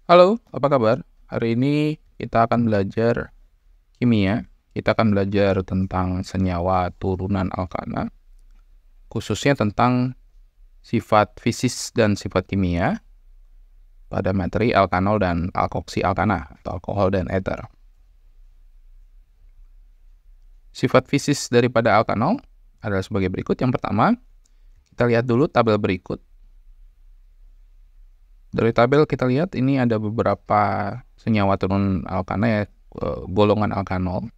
Halo, apa kabar? Hari ini kita akan belajar kimia. Kita akan belajar tentang senyawa turunan alkana, khususnya tentang sifat fisis dan sifat kimia pada materi alkanol dan alkoksi alkana atau alkohol dan ether. Sifat fisis daripada alkanol adalah sebagai berikut. Yang pertama, kita lihat dulu tabel berikut. Dari tabel kita lihat ini ada beberapa senyawa turun alkana ya, golongan alkanol.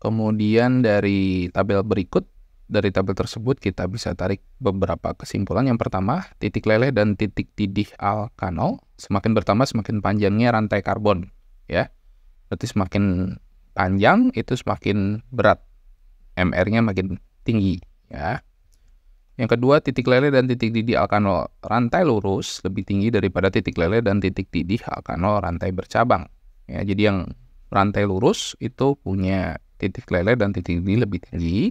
Kemudian dari tabel berikut, dari tabel tersebut kita bisa tarik beberapa kesimpulan. Yang pertama, titik leleh dan titik didih alkanol semakin bertambah semakin panjangnya rantai karbon, ya. Berarti semakin panjang itu semakin berat, MR-nya makin tinggi, ya. Yang kedua, titik leleh dan titik didih alkanol rantai lurus lebih tinggi daripada titik leleh dan titik didih alkanol rantai bercabang. Ya, jadi yang rantai lurus itu punya titik leleh dan titik didih lebih tinggi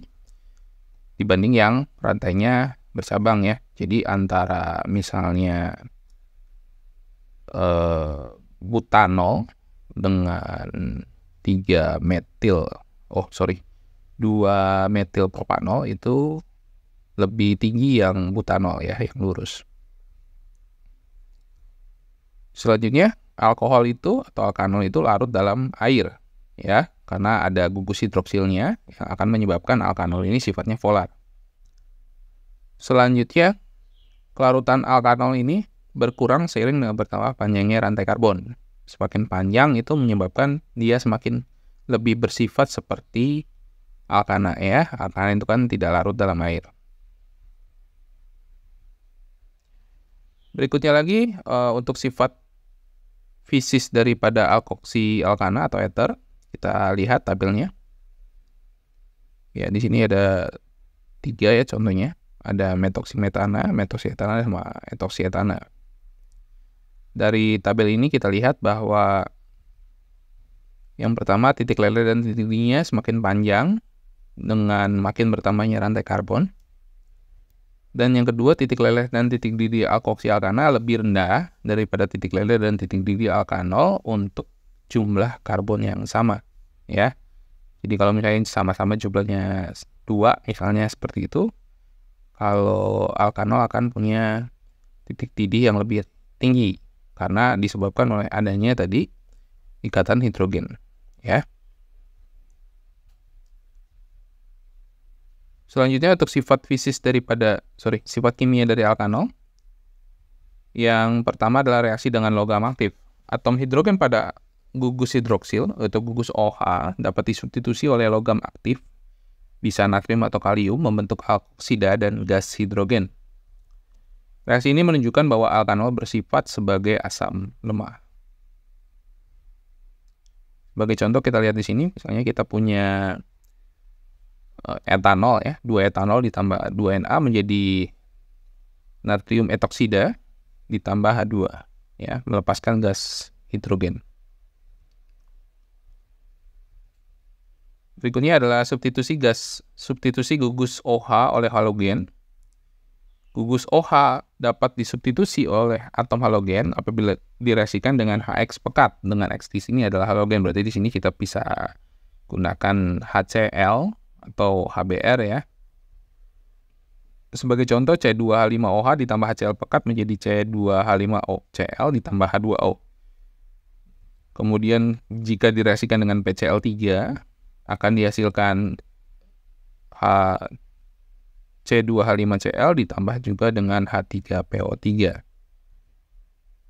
dibanding yang rantainya bercabang ya. Jadi antara misalnya butanol dengan 2 metil propanol itu lebih tinggi yang butanol ya, yang lurus. Selanjutnya, alkohol itu atau alkanol itu larut dalam air ya, karena ada gugus hidroksilnya yang akan menyebabkan alkanol ini sifatnya polar. Selanjutnya, kelarutan alkanol ini berkurang seiring dengan bertambah panjangnya rantai karbon. Semakin panjang itu menyebabkan dia semakin lebih bersifat seperti alkana ya. Alkana itu kan tidak larut dalam air. Berikutnya lagi untuk sifat fisis daripada alkoksi alkana atau ether, kita lihat tabelnya. Ya, di sini ada 3 ya contohnya. Ada metoksimetana, metoksietana, sama etoksietana. Dari tabel ini kita lihat bahwa yang pertama titik leleh dan titik didihnya semakin panjang dengan makin bertambahnya rantai karbon. Dan yang kedua, titik leleh dan titik didih alkoksi alkana lebih rendah daripada titik leleh dan titik didih alkanol untuk jumlah karbon yang sama, ya. Jadi kalau misalnya sama-sama jumlahnya 2, misalnya seperti itu, kalau alkanol akan punya titik didih yang lebih tinggi karena disebabkan oleh adanya tadi ikatan hidrogen, ya. Selanjutnya untuk sifat kimia dari alkanol. Yang pertama adalah reaksi dengan logam aktif. Atom hidrogen pada gugus hidroksil atau gugus OH dapat disubstitusi oleh logam aktif, bisa natrium atau kalium, membentuk alkoksida dan gas hidrogen. Reaksi ini menunjukkan bahwa alkanol bersifat sebagai asam lemah. Sebagai contoh kita lihat di sini, misalnya kita punya etanol ya, 2 etanol ditambah 2 Na menjadi natrium etoksida ditambah H2 ya, melepaskan gas hidrogen. Berikutnya adalah substitusi gugus OH oleh halogen. Gugus OH dapat disubstitusi oleh atom halogen apabila direaksikan dengan HX pekat. Dengan X di sini adalah halogen, berarti di sini kita bisa gunakan HCl atau HBr ya. Sebagai contoh, C2H5OH ditambah HCl pekat menjadi C2H5OCl ditambah H2O. Kemudian jika direaksikan dengan PCl3 akan dihasilkan C2H5Cl ditambah juga dengan H3PO3.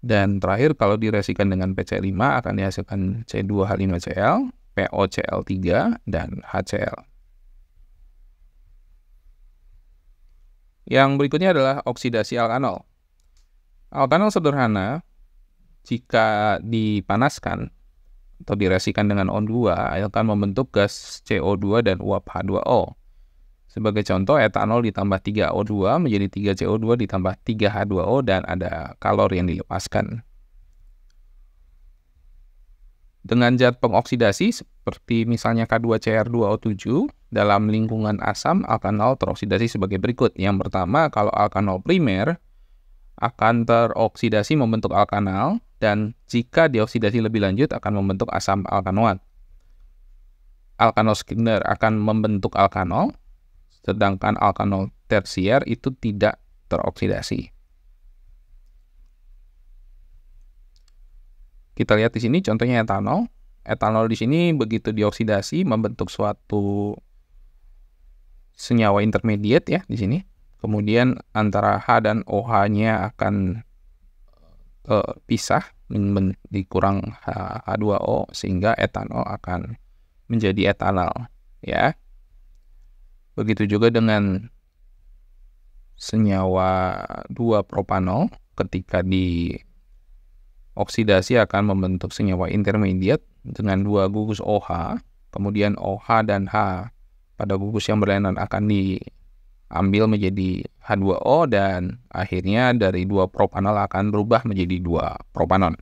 Dan terakhir kalau direaksikan dengan PC5 akan dihasilkan C2H5Cl, POCl3, dan HCl. Yang berikutnya adalah oksidasi alkanol. Alkanol sederhana jika dipanaskan atau direaksikan dengan O2 akan membentuk gas CO2 dan uap H2O. Sebagai contoh, etanol ditambah 3O2 menjadi 3CO2 ditambah 3H2O dan ada kalor yang dilepaskan. Dengan zat pengoksidasi seperti misalnya K2Cr2O7 dalam lingkungan asam, alkanol teroksidasi sebagai berikut. Yang pertama, kalau alkanol primer akan teroksidasi membentuk alkanal, dan jika dioksidasi lebih lanjut akan membentuk asam alkanoat. Alkanol sekunder akan membentuk alkanol, sedangkan alkanol tersier itu tidak teroksidasi. Kita lihat di sini contohnya etanol. Etanol di sini begitu dioksidasi membentuk suatu senyawa intermediate ya di sini. Kemudian antara H dan OH-nya akan pisah, dikurang H2O sehingga etanol akan menjadi etanal ya. Begitu juga dengan senyawa 2-propanol ketika dioksidasi akan membentuk senyawa intermediate dengan 2 gugus OH, kemudian OH dan H pada gugus yang berlainan akan diambil menjadi H2O dan akhirnya dari 2 propanol akan berubah menjadi 2 propanon.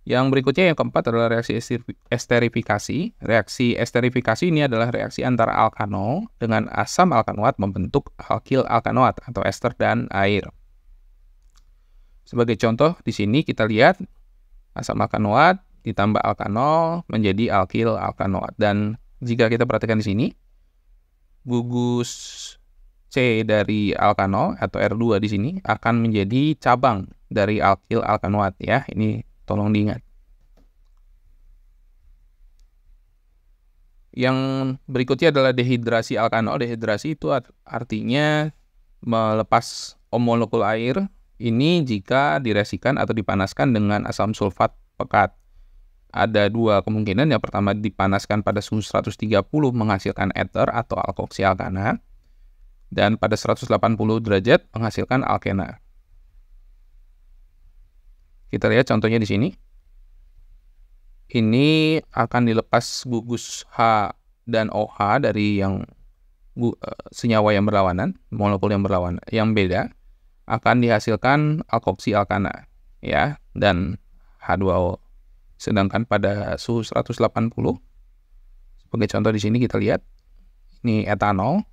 Yang berikutnya yang keempat adalah reaksi esterifikasi. Reaksi esterifikasi ini adalah reaksi antara alkanol dengan asam alkanoat membentuk alkil alkanoat atau ester dan air. Sebagai contoh di sini kita lihat asam alkanoat ditambah alkanol menjadi alkil alkanoat, dan jika kita perhatikan di sini gugus C dari alkanol atau R2 di sini akan menjadi cabang dari alkil alkanoat ya. Ini tolong diingat. Yang berikutnya adalah dehidrasi alkanol. Dehidrasi itu artinya melepas molekul air. Ini jika direaksikan atau dipanaskan dengan asam sulfat pekat. Ada 2 kemungkinan. Yang pertama dipanaskan pada suhu 130 menghasilkan ether atau alkoksi alkana. Dan pada 180 derajat menghasilkan alkena. Kita lihat contohnya di sini. Ini akan dilepas gugus H dan OH dari yang senyawa yang berlawanan, molekul yang berlawanan, yang beda, akan dihasilkan alkoksi alkana ya, dan H2O. Sedangkan pada suhu 180, sebagai contoh di sini kita lihat ini etanol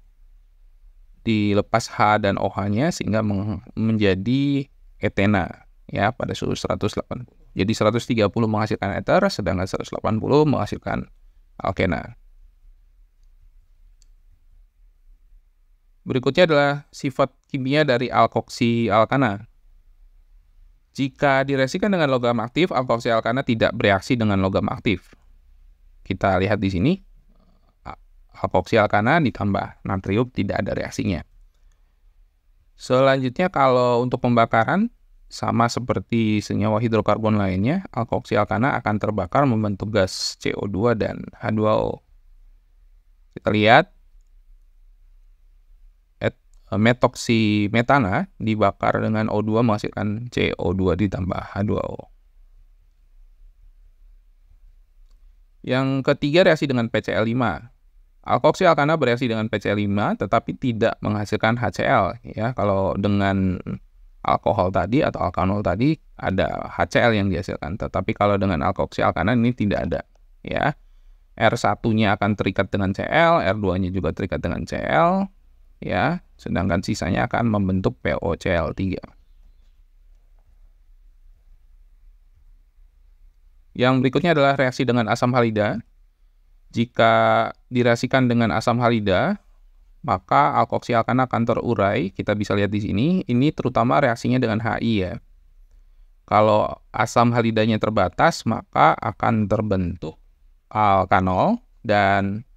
dilepas H dan OH-nya sehingga menjadi etena ya pada suhu 180. Jadi 130 menghasilkan ether, sedangkan 180 menghasilkan alkena. Berikutnya adalah sifat kimia dari alkoksi alkana. Jika direaksikan dengan logam aktif, alkoksi alkana tidak bereaksi dengan logam aktif. Kita lihat di sini, alkoksi alkana ditambah natrium tidak ada reaksinya. Selanjutnya kalau untuk pembakaran, sama seperti senyawa hidrokarbon lainnya, alkoksi alkana akan terbakar membentuk gas CO2 dan H2O. Kita lihat metoksimetana dibakar dengan O2 menghasilkan CO2 ditambah H2O. Yang ketiga reaksi dengan PCl5. Alkoksi alkana bereaksi dengan PCl5 tetapi tidak menghasilkan HCl ya. Kalau dengan alkohol tadi atau alkanol tadi ada HCl yang dihasilkan, tetapi kalau dengan alkoksi alkana ini tidak ada ya. R1-nya akan terikat dengan Cl, R2-nya juga terikat dengan Cl ya, sedangkan sisanya akan membentuk POCl3. Yang berikutnya adalah reaksi dengan asam halida. Jika direaksikan dengan asam halida, maka alkoksi alkana akan terurai. Kita bisa lihat di sini, ini terutama reaksinya dengan HI ya. Kalau asam halidanya terbatas, maka akan terbentuk alkanol dan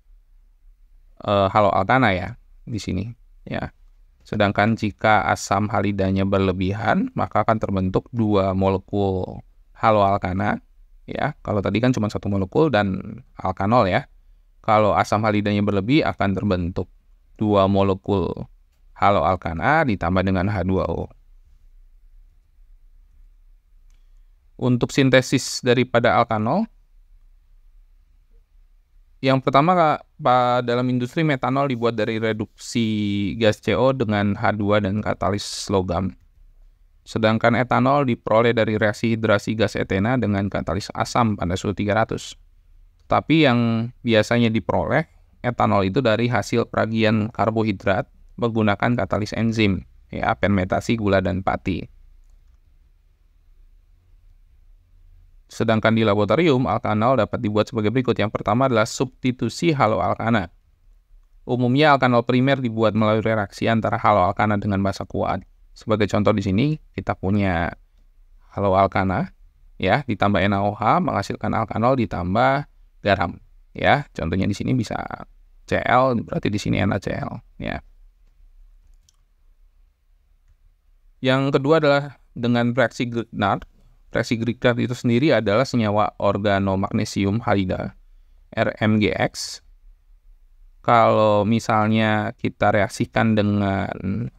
haloalkana ya di sini ya. Sedangkan jika asam halidanya berlebihan, maka akan terbentuk 2 molekul haloalkana ya. Kalau tadi kan cuma 1 molekul dan alkanol ya. Kalau asam halidanya berlebih akan terbentuk 2 molekul haloalkana ditambah dengan H2O. Untuk sintesis daripada alkanol, yang pertama dalam industri metanol dibuat dari reduksi gas CO dengan H2 dan katalis logam. Sedangkan etanol diperoleh dari reaksi hidrasi gas etena dengan katalis asam pada suhu 300. Tapi yang biasanya diperoleh etanol itu dari hasil peragian karbohidrat menggunakan katalis enzim, ya, fermentasi gula dan pati. Sedangkan di laboratorium, alkanol dapat dibuat sebagai berikut. Yang pertama adalah substitusi haloalkana. Umumnya alkanol primer dibuat melalui reaksi antara haloalkana dengan basa kuat. Sebagai contoh di sini kita punya haloalkana, ya, ditambah NaOH menghasilkan alkanol ditambah garam, ya. Contohnya di sini bisa Cl, berarti di sini NaCl, ya. Yang kedua adalah dengan reaksi Grignard. Reaksi Grignard itu sendiri adalah senyawa organomagnesium halida, RMGX. Kalau misalnya kita reaksikan dengan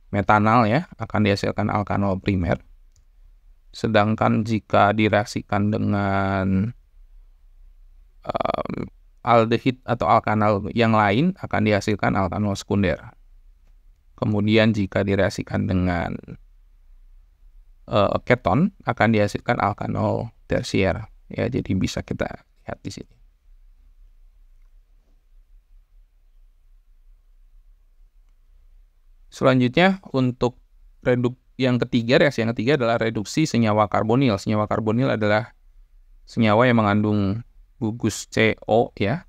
metanal, ya, akan dihasilkan alkanol primer. Sedangkan jika direaksikan dengan aldehid atau alkanal yang lain akan dihasilkan alkanol sekunder. Kemudian jika direaksikan dengan keton akan dihasilkan alkanol tersier. Ya, jadi bisa kita lihat di sini. Selanjutnya untuk reaksi yang ketiga adalah reduksi senyawa karbonil. Senyawa karbonil adalah senyawa yang mengandung gugus CO, ya.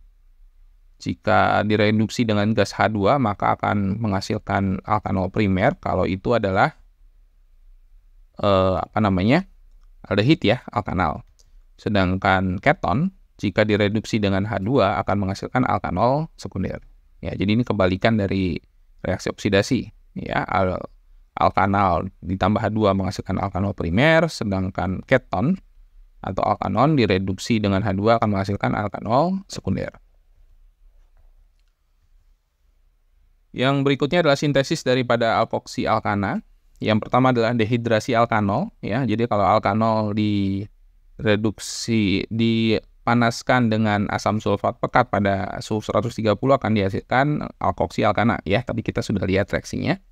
Jika direduksi dengan gas H2 maka akan menghasilkan alkanol primer. Kalau itu adalah aldehid, ya, alkanal. Sedangkan keton jika direduksi dengan H2 akan menghasilkan alkanol sekunder. Ya, jadi ini kebalikan dari reaksi oksidasi, ya. Alkanal ditambah H2 menghasilkan alkanol primer, sedangkan keton atau alkanon direduksi dengan H2 akan menghasilkan alkanol sekunder. Yang berikutnya adalah sintesis daripada alkoksi alkana. Yang pertama adalah dehidrasi alkanol, ya. Jadi kalau alkanol dipanaskan dengan asam sulfat pekat pada suhu 130 akan dihasilkan alkoksi alkana, ya. Tapi kita sudah lihat reaksinya.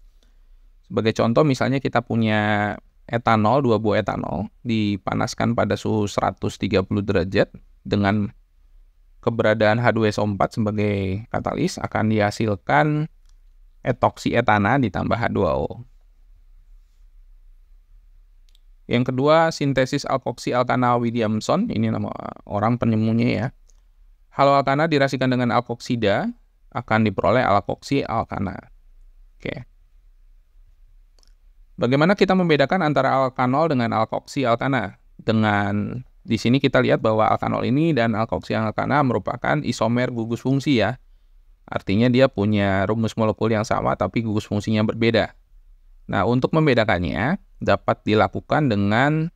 Sebagai contoh misalnya kita punya etanol, 2 buah etanol dipanaskan pada suhu 130 derajat dengan keberadaan H2SO4 sebagai katalis akan dihasilkan etoksi etana ditambah H2O. Yang kedua, sintesis alkoksi alkana Williamson, ini nama orang penemunya, ya. Haloalkana direaksikan dengan alkoksida akan diperoleh alkoksi alkana. Oke. Bagaimana kita membedakan antara alkanol dengan alkoksi alkana? Dengan di sini kita lihat bahwa alkanol ini dan alkoksi alkana merupakan isomer gugus fungsi, ya. Artinya dia punya rumus molekul yang sama tapi gugus fungsinya berbeda. Nah, untuk membedakannya dapat dilakukan dengan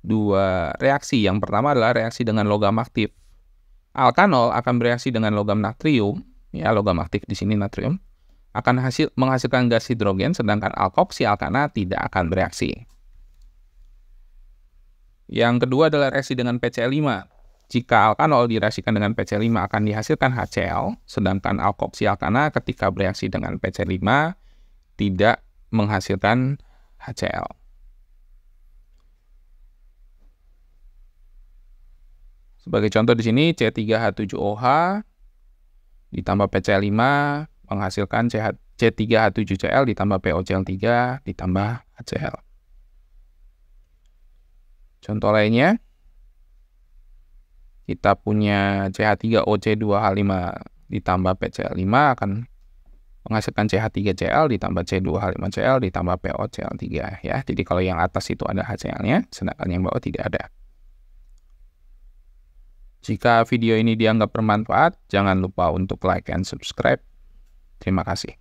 dua reaksi. Yang pertama adalah reaksi dengan logam aktif. Alkanol akan bereaksi dengan logam natrium, ya, logam aktif di sini natrium, akan menghasilkan gas hidrogen, sedangkan alkoksi alkana tidak akan bereaksi. Yang kedua adalah reaksi dengan PCl5. Jika alkanol direaksikan dengan PCl5 akan dihasilkan HCl, sedangkan alkoksi alkana ketika bereaksi dengan PCl5 tidak menghasilkan HCl. Sebagai contoh di sini C3H7OH ditambah PCl5 menghasilkan C3H7Cl ditambah POCl3 ditambah HCl. Contoh lainnya, kita punya CH3OC2H5 ditambah PCl5 akan menghasilkan CH3Cl ditambah C2H5Cl ditambah POCl3, ya. Jadi kalau yang atas itu ada HCl-nya, sedangkan yang bawah tidak ada. Jika video ini dianggap bermanfaat, jangan lupa untuk like and subscribe. Terima kasih.